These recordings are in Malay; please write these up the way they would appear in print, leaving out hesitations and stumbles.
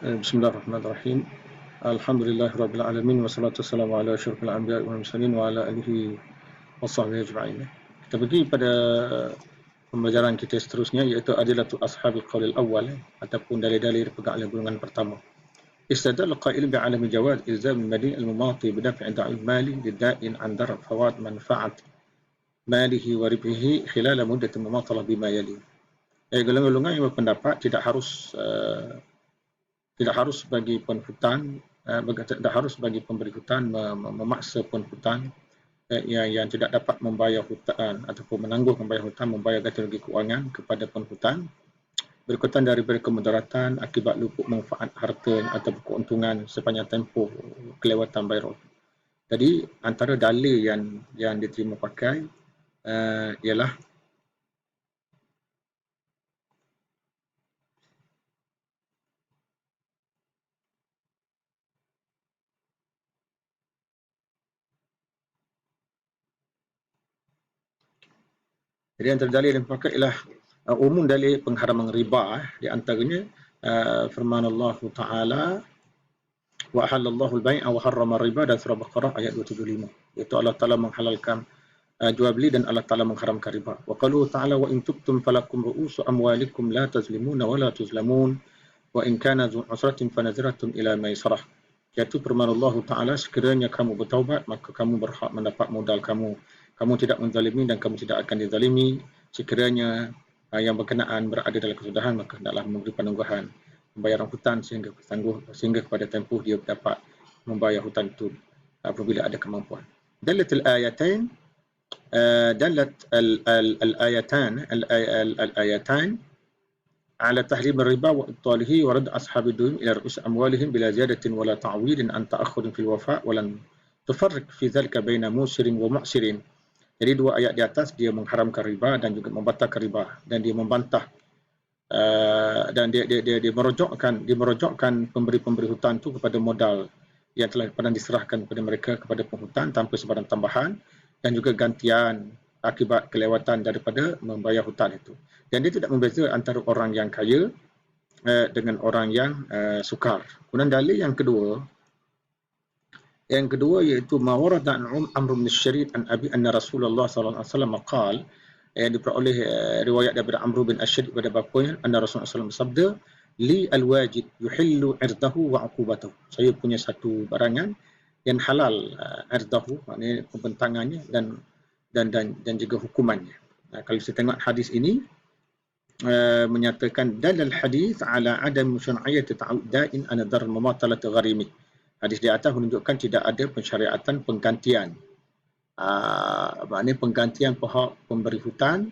Bismillahirrahmanirrahim. Alhamdulillahirabbil alamin wassalatu wassalamu ala asyrafil anbiya'i wal mursalin wa ala alihi washabbihi ajma'in. Kita pergi pada pembelajaran kita seterusnya, iaitu adillatu ashabil qaulil awwal ataupun dalil-dalil pegang oleh golongan pertama. Istadalla qail bi'alami jawaz ilzam al-madi' al-mumati bidaf'i da'il mali lida'in an dar' fawat manfa'at malihi wa ribhihi khilal muddat al-mumathalah bima yali. Golongan-golongan yang berpendapat tidak harus bagi penghutang, tidak harus bagi pemberi hutang memaksa penghutang yang tidak dapat membayar hutang ataupun menangguh membayar hutang, membayar ganti rugi kewangan kepada penghutang berkaitan daripada kemudaratan akibat luput manfaat harta atau keuntungan sepanjang tempoh kelewatan bayar. Jadi antara dalil yang diterima pakai ialah jadi antara dalil yang dipakai ialah umum dalil pengharaman riba. Di antaranya firman Allah Ta'ala wa ahallallahu al-bai'a wa harrama riba dan surah Baqarah ayat 275, iaitu Allah Ta'ala menghalalkan jual beli dan Allah Ta'ala mengharamkan riba. Wa qaluhu ta'ala wa in tubtum falakum ru'usu amwalikum la tazlimuna wa la tuzlamun wa in kana dzu usratin fanadhiratun ila maisarah, iaitu firman Allah Ta'ala, sekiranya kamu bertaubat maka kamu berhak mendapat modal kamu tidak menzalimi dan kamu tidak akan dizalimi. Sekiranya yang berkenaan berada dalam kesudahan maka hendaklah memberi penangguhan pembayaran hutang sehingga kepada tempoh dia dapat membayar hutang itu apabila ada kemampuan. Dalat al-ayatan ala tahrim riba wa ibtalihi wa rad ashabi dun ila ru'us amwalihim bila ziyadatin wala ta'widin an ta'akhkhudin fil wafa' wa lan tufarriq fi dhalika baina musirin wa mu'sirin. Jadi dua ayat di atas dia mengharamkan riba dan juga membatalkan riba, dan dia membantah dan dia merojokkan pemberi hutang itu kepada modal yang telah pernah diserahkan kepada mereka kepada penghutang tanpa sebarang tambahan dan juga gantian akibat kelewatan daripada membayar hutang itu. Dan dia tidak membeza antara orang yang kaya dengan orang yang sukar. Kemudian dalil yang kedua iaitu ma warada an Amr bin Syarif an Abi anna Rasulullah sallallahu alaihi wasallam qaal, yang diperoleh riwayat daripada Amr bin Syarif pada bapanya, anna Rasulullah sallallahu alaihi wasallam bersabda, li al-wajid yuhillu irdahu wa uqubatahu. Saya punya satu barangan yang halal irdahu, maknanya pembentangannya dan juga hukumannya. Kalau kita tengok hadis ini menyatakan dalal hadis ala adam syar'iyyati ta'adda'in an dar mamatalat gharimi. Hadis di atas menunjukkan tidak ada pensyariatan penggantian. Maknanya penggantian pihak pemberi hutang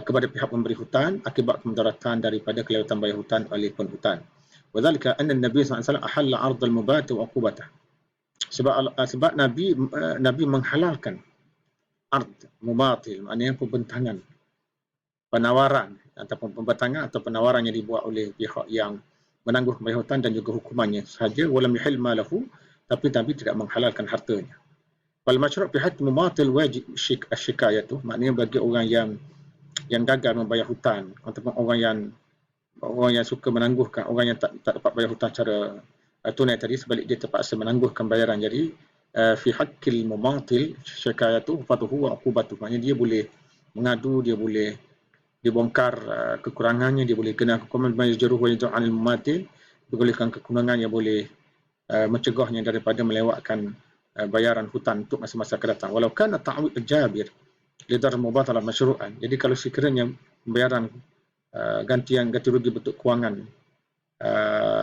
kepada pihak pemberi hutang akibat kemudaratan daripada kelewatan bayar hutang oleh penghutang. Wa dzalika anna Nabi sallallahu alaihi wasallam ahalla 'ard al-mubat wa 'uqubatah. Sebab Nabi menghalalkan ard mubatil, maknanya pembentangan, penawaran ataupun pembentangan atau penawaran yang dibuat oleh pihak yang menangguh bayar hutang dan juga hukumannya sahaja, walam yuhil malahu, tapi Nabi tidak menghalalkan hartanya. Wal masyru' fi hadd mumatil wajib syikayatu, maknanya bagi orang yang gagal membayar hutang ataupun orang yang suka menangguhkan, orang yang tak dapat bayar hutang secara tunai tadi, sebalik dia terpaksa menangguhkan bayaran. Jadi fi haqqil mumatil syikayatu fatuhu wa uqubatu, maknanya dia boleh mengadu, dia boleh dibongkar kekurangannya, dia boleh kena hukuman majruh wa yaj'al anil mumatil, dibolehkan kekurangan yang boleh mencegahnya daripada melewatkan bayaran hutang untuk masa-masa akan datang. Walau kana ta'wid al-jabir lidar mubatalah masyru'an. Jadi kalau sekiranya pembayaran ganti rugi bentuk kewangan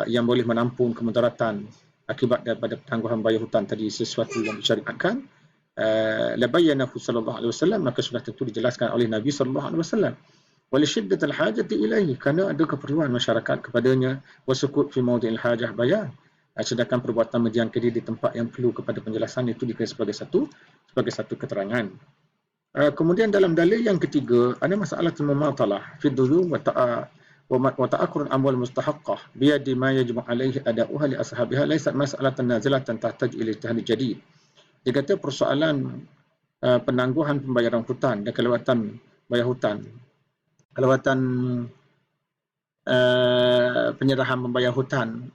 yang boleh menampung kemudaratan akibat daripada tangguhan bayar hutang tadi sesuatu yang disyariatkan, la bayyanahu sallallahu alaihi wasallam, maka sudah tentu dijelaskan oleh Nabi sallallahu alaihi wasallam. Wali syiddatil hajati ilaihi, kerana ada keperluan masyarakat kepadanya, wasukut fi mawdi'il hajah bayan, sedangkan perbuatan menjangkiti di tempat yang perlu kepada penjelasan itu dikira sebagai satu keterangan. Kemudian dalam dalil yang ketiga ada masalah mumatalah fi dhulum wa ta'akhurul amwal mustahaqqah bi yadi ma yajibu alaihi ada'uha li ashabiha laysat mas'alatan nazilatan tahtaju ila ijtihad jadid. Dia kata persoalan penangguhan pembayaran hutang dan kelewatan bayar hutang, kelewatan penyerahan membayar hutang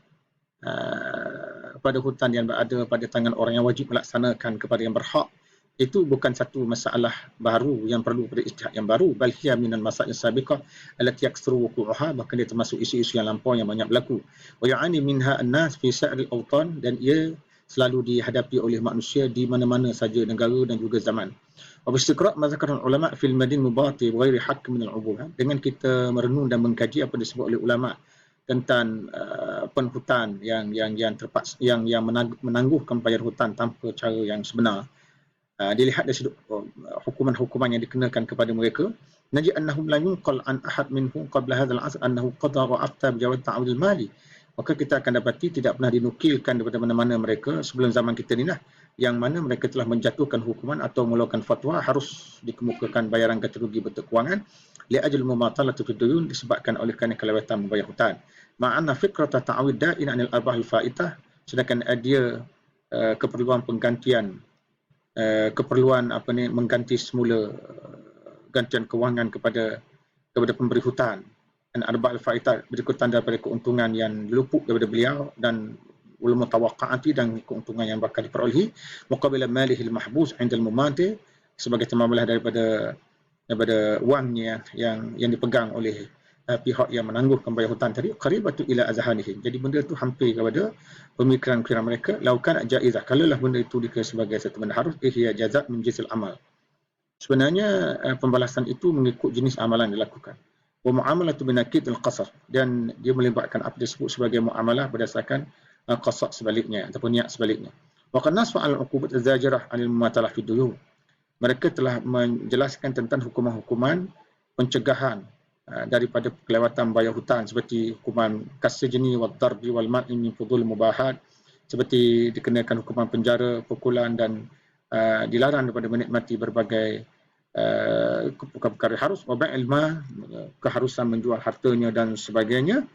pada hutang yang berada pada tangan orang yang wajib melaksanakan kepada yang berhak, itu bukan satu masalah baru yang perlu pada ijtihad yang baru, bal hiya minal masail sabiqah allati yaksuru wuqu'uha, bahkan dia termasuk isu-isu yang lampau yang banyak berlaku. Wa ya'ani minha an-nas fi sa'ril awtan, dan ia selalu dihadapi oleh manusia di mana-mana saja negara dan juga zaman. Wa bistiqra' ma zakara ulama fil madin mubati bighairi haqq min al-'ububah, dengan kita merenung dan mengkaji apa disebut oleh ulama tentang penhutan yang terpaksa, yang menangguhkan bayar hutang tanpa cara yang sebenar. Dilihat dari sudut hukuman-hukuman yang dikenakan kepada mereka, najid annahum la yunqal an ahad minhum qabla hadzal asr annahu qada wa afta bi jawaz ta'awil mali. Maka kita akan dapati tidak pernah dinukilkan daripada mana-mana mereka sebelum zaman kita ni lah, yang mana mereka telah menjatuhkan hukuman atau mengeluarkan fatwa harus dikemukakan bayaran ganti rugi bentuk kewangan li ajal mumatalati fid duyun, disebabkan oleh kerana kelewatan membayar hutang. Ma'anna fikrata ta'awid da'in anil arbah al-fa'itah, sedangkan dia keperluan penggantian keperluan mengganti semula gantian kewangan kepada pemberi hutang dan arba' al-fa'itah, berikutan daripada keuntungan yang luput daripada beliau dan ulama tawaqqa'ati, dan keuntungan yang bakal diperolehi muqabila malihi al-mahbus 'inda al-mumati, sebagai timbalan daripada wangnya yang dipegang oleh pihak yang menangguhkan bayar hutang tadi, qaribatu ila azhanihim. Jadi benda itu hampir kepada pemikiran mereka, laukan jaizah, kalaulah benda itu dikira sebagai satu benda harus, ihya jazaa min jinsil amal. Sebenarnya pembalasan itu mengikut jenis amalan yang dilakukan. Wa muamalatu binaqid al-qasar, dan dia melibatkan apa disebut sebagai muamalah berdasarkan qasar sebaliknya ataupun niat sebaliknya. Wa qad nasfa al-uqubat az-zajirah 'anil mumatalah fi duyun. Mereka telah menjelaskan tentang hukuman-hukuman pencegahan daripada kelewatan bayar hutang, seperti hukuman kasjini wad darbi wal man'i min fudul mubahat, seperti dikenakan hukuman penjara, pukulan, dan dilarang daripada menikmati berbagai perkara harus, wa bai'il ma, keharusan menjual hartanya dan sebagainya.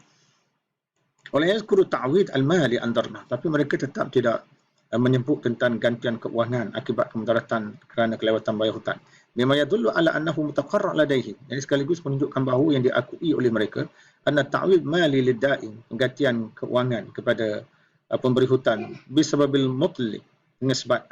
Oleh yazkuru ta'wid al-mali andarna, tapi mereka tetap tidak menyebut tentang gantian keuangan akibat kemudaratan kerana kelewatan bayar hutang. Bima yadullu ala annahu mutaqarrar ladaihi, jadi sekaligus menunjukkan bahawa yang diakui oleh mereka anna ta'wid mali lidda'in, penggantian keuangan kepada pemberi hutang bisababil mutli, dengan sebab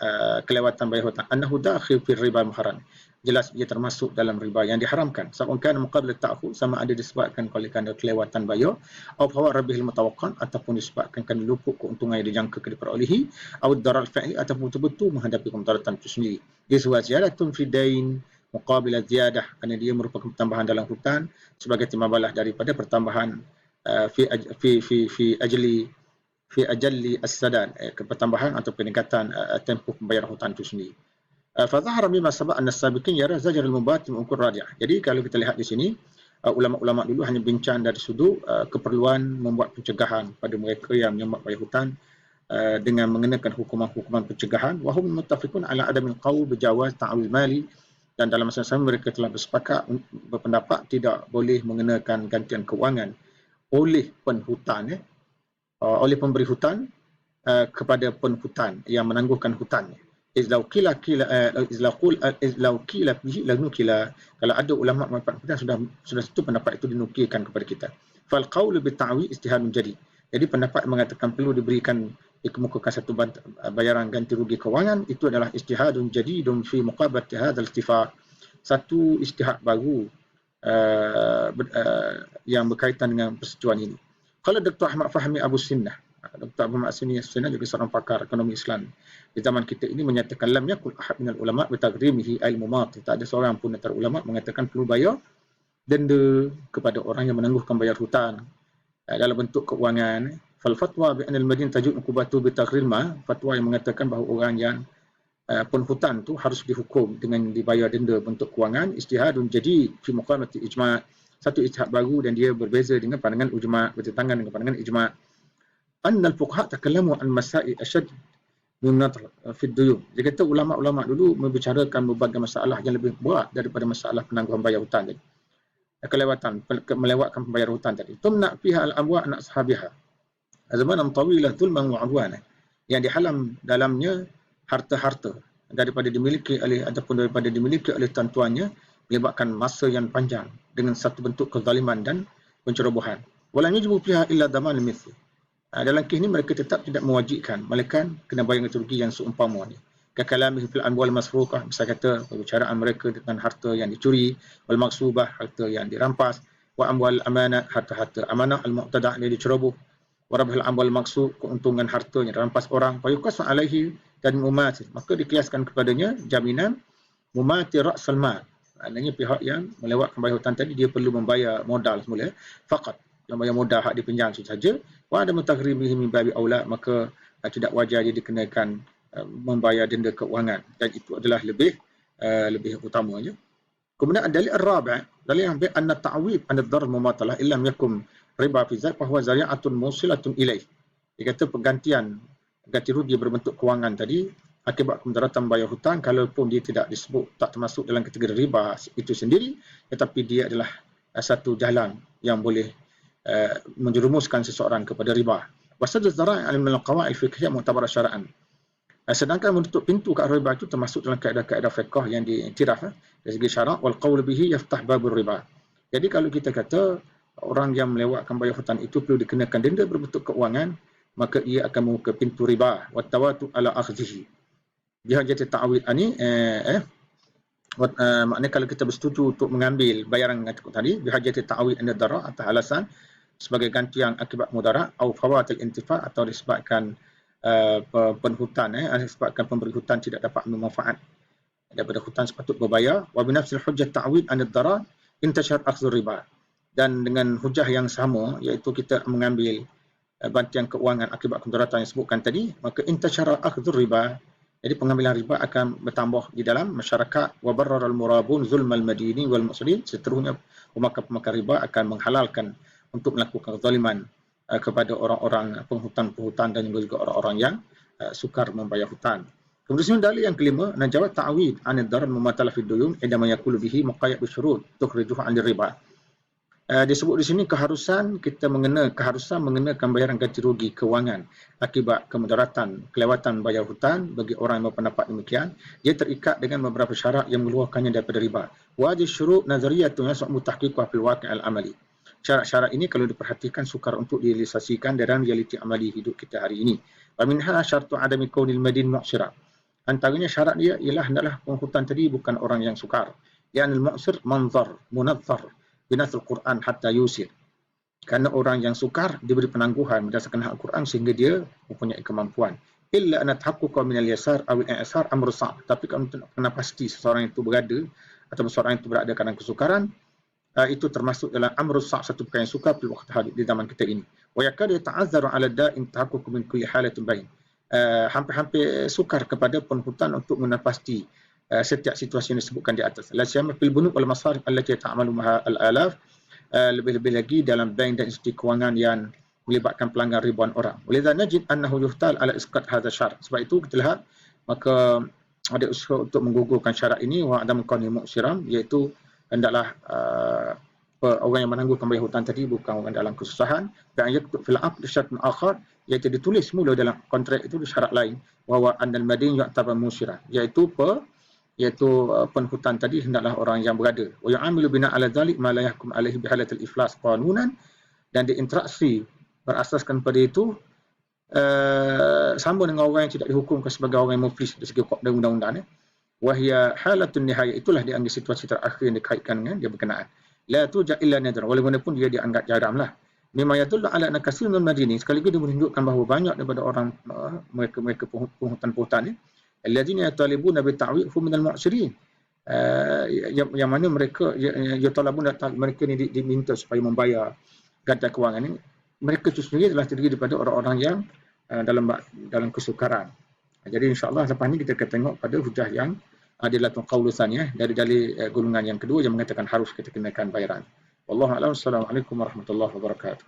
kelewatan bayar hutang, annahu dakhil fi riba muharram, jelas ia termasuk dalam riba yang diharamkan. Sawa'un kana muqabil ta'khud, sama ada disebabkan oleh kerana kelewatan bayar, atau fawa rabihil mutawaqqan, ataupun disebabkan kerana luput keuntungan yang dijangka diperolehi, atau darar fi'li, ataupun betul-betul menghadapi kemudaratan itu sendiri. Dia sebuah ziyadatun fi dain muqabil ziyadah, kerana dia merupakan pertambahan dalam hutang sebagai timbalan daripada pertambahan fi ajalli as-sadad, pertambahan atau peningkatan tempoh pembayaran hutang itu sendiri. Fazahara mimma sabaq anna as-sabiqin yara zajar al-mubat mungkur radiah. Jadi kalau kita lihat di sini, ulama-ulama dulu hanya bincang dari sudut keperluan membuat pencegahan pada mereka yang menyambat bayar hutang dengan mengenakan hukuman-hukuman pencegahan. Wa hum muttafiqun ala adamil qawl bi jawaz ta'awil mali, dan dalam masa sama mereka telah bersepakat berpendapat tidak boleh mengenakan gantian keuangan oleh penhutang, oleh pemberi hutang kepada penhutang yang menangguhkan hutangnya. Izlau kila bihi lanukila, kalau ada ulama mengatakan kita sudah satu pendapat itu dinukilkan kepada kita. Fal qaulu bi ta'wi istihadun jadi. Jadi pendapat mengatakan perlu diberikan dikemukakan satu bayaran ganti rugi kewangan, itu adalah istihadun jadidun fi muqabati hadzal ittifaq, satu istihad baru yang berkaitan dengan persetujuan ini. Kalau Dr. Ahmad Fahmi Abu Sinnah, Dr. Ahmad Sinnah juga seorang pakar ekonomi Islam di zaman kita ini, menyatakan lam yakul ahad minal ulama bitagrimihi al-mumat, tak ada seorang pun antara ulama mengatakan perlu bayar denda kepada orang yang menangguhkan bayar hutang dalam bentuk keuangan. Fal fatwa bi anil madin tajud uqubatu bitaghril ma, fatwa yang mengatakan bahawa orang yang penhutang tu harus dihukum dengan dibayar denda bentuk kewangan, istihadun jadi fi muqamati ijma', satu ijtihad baru dan dia berbeza dengan pandangan ijma', bertentangan dengan pandangan ijma'. Anna al-fuqaha takallamu an masail ashad min nadhr fi ad-duyun. Dia kata ulama-ulama dulu membicarakan berbagai masalah yang lebih berat daripada masalah penangguhan bayar hutang tadi. Kelewatan, melewatkan pembayar hutang tadi. Tumna fiha al-amwa' an ashabiha azmanan tawilah zulman wa 'udwana, yang dihalam dalamnya harta-harta daripada dimiliki oleh tuan-tuannya, melibatkan masa yang panjang dengan satu bentuk kezaliman dan pencerobohan. Walam yajibu fiha illa daman al-mithl. Dalam kes ini mereka tetap tidak mewajibkan, melainkan kena bayar ganti rugi yang seumpama ni. Kakalamihi fil amwal masruqah, misal kata perbicaraan mereka dengan harta yang dicuri, wal maksubah, harta yang dirampas, wa amwal amanah, harta-harta amanah, al-mu'tadah yang diceroboh, wa rabhil amwal maksub, keuntungan harta yang dirampas orang, fa yuqasu alaihi dan mumathil, maka dikiaskan kepadanya jaminan mumathil ra'sal mal. Maknanya pihak yang melewatkan bayar hutang tadi dia perlu membayar modal semula, faqat yang bayar modal hak dipinjam sahaja. Wa ada mutaghribihi min babi aula, maka tidak wajar dia dikenakan membayar denda keuangan, dan itu adalah lebih utamanya. Kemudian dalil ar-rabi', dalil yang anna ta'wid an ad-darar mumathalah illam yakun riba fi zat fa huwa zari'atun musilatun ilaih. Dia kata pergantian ganti rugi berbentuk kewangan tadi akibat kemudaratan bayar hutang, kalaupun dia tidak disebut, tak termasuk dalam kategori riba itu sendiri, tetapi dia adalah satu jalan yang boleh menjerumuskan seseorang kepada riba. Wasad az-zara'i' min al-qawaid al-fiqhiyyah mu'tabarah syar'an. Sedangkan menutup pintu ke arah riba itu termasuk dalam kaedah-kaedah fiqh yang diiktiraf dari segi syarak, wal qaul bihi yaftah babur riba. Jadi kalau kita kata orang yang melewatkan bayar hutang itu perlu dikenakan denda berbentuk keuangan, maka ia akan membuka pintu riba wa tawatu ala akhdhihi. Bihajati ta'wid ani maknanya kalau kita bersetuju untuk mengambil bayaran tadi, bihajati ta'wid an ad-darar atas alasan sebagai gantian akibat mudarat, atau fawatil intifa, atau disebabkan penhutan, disebabkan pemberi hutang tidak dapat memanfaat daripada hutang sepatut berbayar. Wa binafsil hujjah ta'wid an ad-darar intashar akhdhu riba. Dan dengan hujah yang sama, iaitu kita mengambil bantian keuangan akibat kemudaratan yang disebutkan tadi, maka intashara akhdhu riba. Jadi pengambilan riba akan bertambah di dalam masyarakat. Wa barrar al-murabun zulmal madini wal mu'silin. Seterusnya pemakan riba akan menghalalkan untuk melakukan kezaliman kepada orang-orang penghutang-penghutang dan juga orang-orang yang sukar membayar hutang. Kemudian dalil yang kelima, najawat ta'wid an ad-darar mumathalah fi duyun indama yaqulu bihi muqayyad bi syurut tukhrijuhu an riba. Disebut di sini keharusan mengenakan bayaran ganti rugi keuangan akibat kemudaratan kelewatan bayar hutang bagi orang yang berpendapat demikian. Dia terikat dengan beberapa syarat yang mengeluarkannya daripada riba. Wajib syurut nazariyatun yas'u tahqiqah fil waqi' al-amali. Syarat-syarat ini kalau diperhatikan sukar untuk direalisasikan dalam realiti amali hidup kita hari ini. Wa minha syartu adami kaunil madin mu'sira. Antaranya syarat dia ialah hendaklah penghutang tadi bukan orang yang sukar. Yanil mu'sir manzar munazzar binasul Quran hatta yusir. Kerana orang yang sukar diberi penangguhan berdasarkan hak Al-Quran sehingga dia mempunyai kemampuan. Illa an tahaqquqa min al-yasar aw al-i'sar amr sa'. Tapi kalau nak kena pasti seseorang itu berada atau seseorang itu berada dalam kesukaran, itu termasuk dalam amr sa', satu perkara yang sukar pada waktu di zaman kita ini. Wa yakad yata'azzaru 'ala da'in tahaqquq min kulli halatin bain. Hampir-hampir sukar kepada penghutang untuk menepasti setiap situasi yang disebutkan di atas. La siyama fil bunuk wal masarif allati ta'malu maha al-alaf, lebih-lebih lagi dalam bank dan institusi kewangan yang melibatkan pelanggan ribuan orang. Walidha najid annahu yuhtal ala isqat hadha syarat. Sebab itu kita lihat maka ada usaha untuk menggugurkan syarat ini, wa adam qaunil mu'siram, iaitu hendaklah orang yang menangguhkan bayar hutang tadi bukan orang dalam kesusahan, dan yaktub fil 'aqd syaratun akhar, iaitu ditulis mula dalam kontrak itu syarat lain, wa annal madin yu'tabar mu'siran, iaitu penghutang tadi hendaklah orang yang berada. Wa yu'amilu bina ala dhalik ma la yahkum alaihi bihalatil iflas qanunan, dan diinteraksi berasaskan pada itu sama dengan orang yang tidak dihukumkan sebagai orang yang muflis dari segi undang-undang. Wahia halatun nihayah, itulah dianggap situasi terakhir yang dikaitkan dengan dia berkenaan. La tuja illa nadra, walaupun dia dianggap jaramlah. Mimma yadullu ala anna katsirun minal madinin, sekaligus dia menunjukkan bahawa banyak daripada orang mereka penghutang-penghutang ni alladzina yatalibuna bi ta'wid hum minal mu'sirin, yang mana mereka mereka ni diminta supaya membayar gantian kewangan ni, mereka itu sendiri adalah terdiri daripada orang-orang yang dalam kesukaran. Jadi insya-Allah lepas ni kita akan tengok pada hujah yang adilatun qaulusaniyah dari golongan yang kedua yang mengatakan harus kita kenakan bayaran. Wallahu a'lam. Assalamualaikum warahmatullahi wabarakatuh.